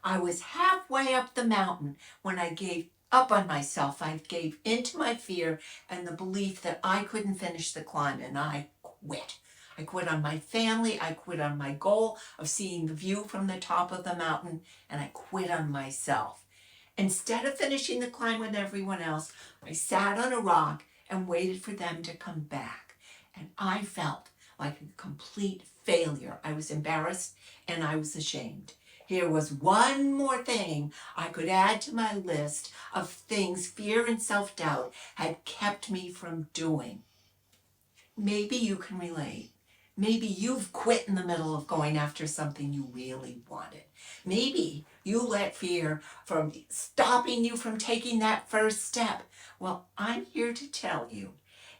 I was halfway up the mountain when I gave up on myself. I gave into my fear and the belief that I couldn't finish the climb, and I quit. I quit on my family, I quit on my goal of seeing the view from the top of the mountain, and I quit on myself. Instead of finishing the climb with everyone else, I sat on a rock and waited for them to come back. And I felt like a complete failure. I was embarrassed and I was ashamed. Here was one more thing I could add to my list of things fear and self-doubt had kept me from doing. Maybe you can relate. Maybe you've quit in the middle of going after something you really wanted. Maybe you let fear from stopping you from taking that first step. Well, I'm here to tell you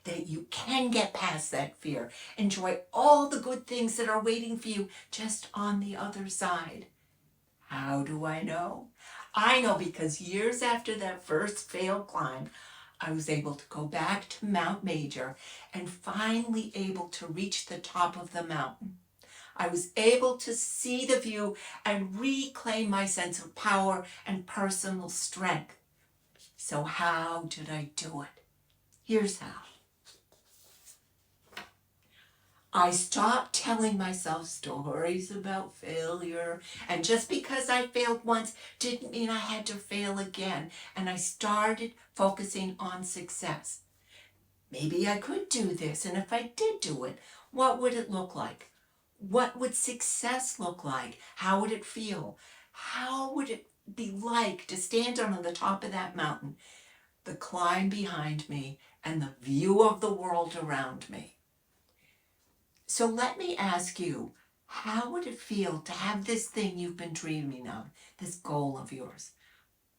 that you can get past that fear. Enjoy all the good things that are waiting for you just on the other side. How do I know? I know because years after that first failed climb, I was able to go back to Mount Major and finally able to reach the top of the mountain. I was able to see the view and reclaim my sense of power and personal strength. So how did I do it? Here's how. I stopped telling myself stories about failure, and just because I failed once didn't mean I had to fail again, and I started focusing on success. Maybe I could do this, and if I did do it, what would it look like? What would success look like? How would it feel? How would it be like to stand on the top of that mountain, the climb behind me, and the view of the world around me? So let me ask you, how would it feel to have this thing you've been dreaming of, this goal of yours?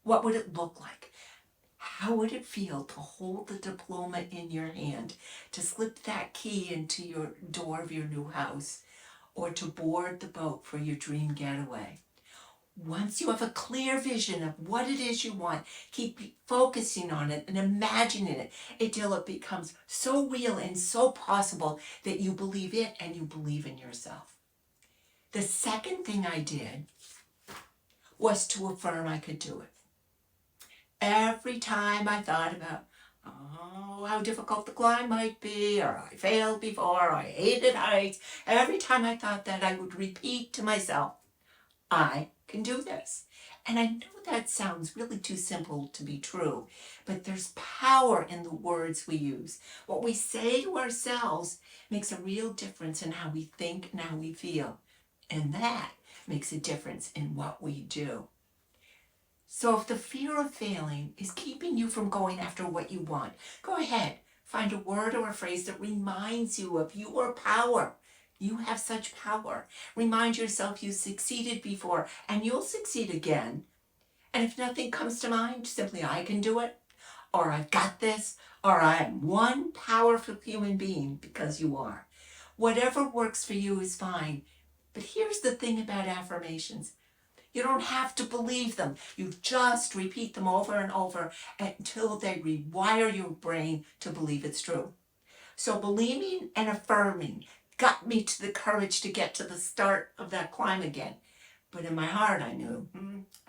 What would it look like? How would it feel to hold the diploma in your hand, to slip that key into your door of your new house, or to board the boat for your dream getaway? Once you have a clear vision of what it is you want, keep focusing on it and imagining it until it becomes so real and so possible that you believe it and you believe in yourself. The second thing I did was to affirm I could do it. Every time I thought about, how difficult the climb might be, or I failed before, or I hated heights, every time I thought that, I would repeat to myself, I can do this. And I know that sounds really too simple to be true, but there's power in the words we use. What we say to ourselves makes a real difference in how we think and how we feel. And that makes a difference in what we do. So if the fear of failing is keeping you from going after what you want, go ahead, find a word or a phrase that reminds you of your power. You have such power. Remind yourself you succeeded before and you'll succeed again. And if nothing comes to mind, simply I can do it, or I've got this, or I am one powerful human being, because you are. Whatever works for you is fine. But here's the thing about affirmations. You don't have to believe them. You just repeat them over and over until they rewire your brain to believe it's true. So believing and affirming got me to the courage to get to the start of that climb again. But in my heart, I knew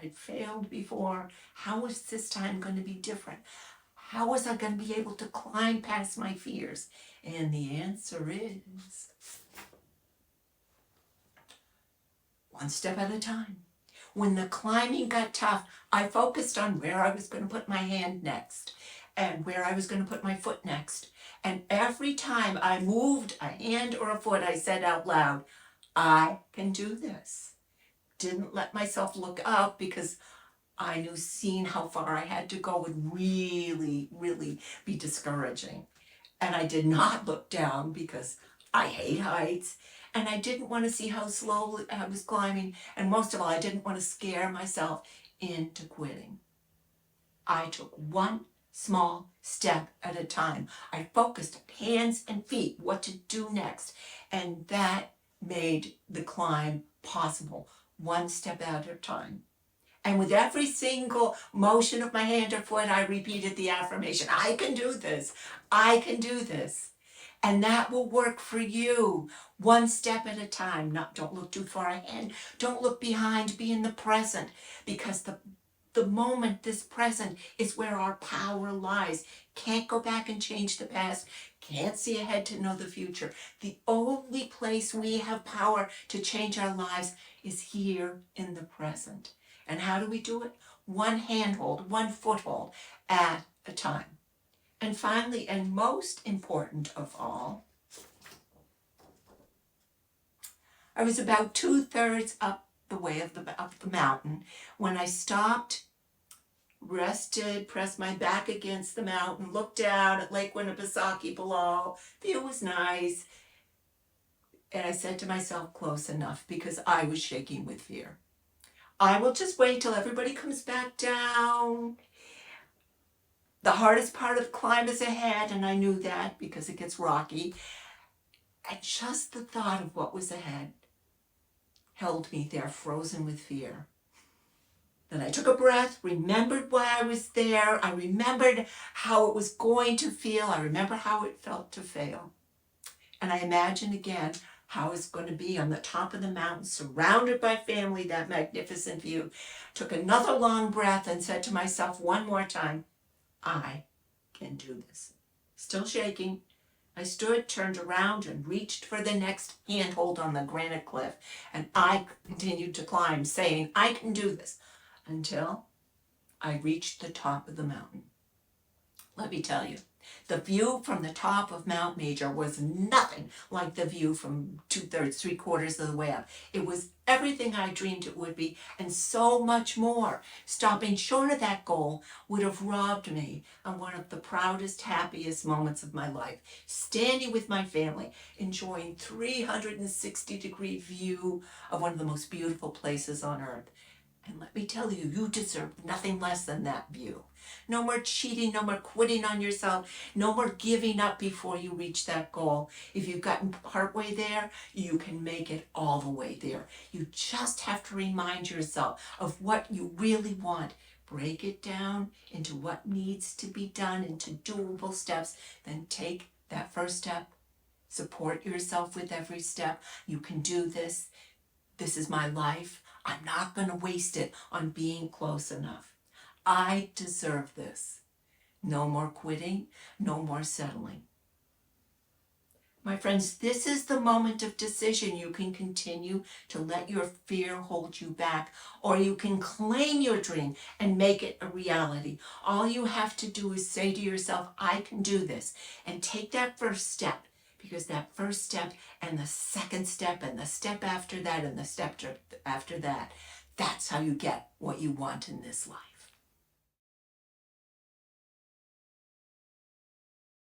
I'd failed before. How was this time going to be different? How was I going to be able to climb past my fears? And the answer is one step at a time. When the climbing got tough, I focused on where I was going to put my hand next and where I was going to put my foot next. And every time I moved a hand or a foot, I said out loud, I can do this. Didn't let myself look up because I knew seeing how far I had to go would really, really be discouraging. And I did not look down because I hate heights. And I didn't want to see how slowly I was climbing. And most of all, I didn't want to scare myself into quitting. I took one small step at a time. I focused on hands and feet, what to do next. And that made the climb possible, one step at a time. And with every single motion of my hand or foot, I repeated the affirmation, I can do this, I can do this. And that will work for you, one step at a time. Don't look too far ahead. Don't look behind. Be in the present, because the moment, this present, is where our power lies. Can't go back and change the past. Can't see ahead to know the future. The only place we have power to change our lives is here in the present. And how do we do it? One handhold, one foothold at a time. And finally, and most important of all, I was about 2/3 up the way up the mountain when I stopped, rested, pressed my back against the mountain, looked down at Lake Winnipesaukee below. View was nice. And I said to myself, close enough, because I was shaking with fear. I will just wait till everybody comes back down. The hardest part of the climb is ahead, and I knew that because it gets rocky. And just the thought of what was ahead held me there, frozen with fear. Then I took a breath, remembered why I was there. I remembered how it was going to feel. I remember how it felt to fail. And I imagined again how it's going to be on the top of the mountain, surrounded by family, that magnificent view. Took another long breath and said to myself one more time, I can do this. Still shaking, I stood, turned around, and reached for the next handhold on the granite cliff. And I continued to climb, saying, I can do this, until I reached the top of the mountain. Let me tell you, the view from the top of Mount Major was nothing like the view from 2/3, 3/4 of the way up. It was everything I dreamed it would be, and so much more. Stopping short of that goal would have robbed me of one of the proudest, happiest moments of my life. Standing with my family, enjoying 360-degree view of one of the most beautiful places on earth. And let me tell you, you deserve nothing less than that view. No more cheating, no more quitting on yourself, no more giving up before you reach that goal. If you've gotten partway there, you can make it all the way there. You just have to remind yourself of what you really want. Break it down into what needs to be done, into doable steps, then take that first step. Support yourself with every step. You can do this. This is my life. I'm not going to waste it on being close enough. I deserve this. No more quitting, no more settling. My friends, this is the moment of decision. You can continue to let your fear hold you back, or you can claim your dream and make it a reality. All you have to do is say to yourself, I can do this, and take that first step. Because that first step and the second step and the step after that and the step after that, that's how you get what you want in this life.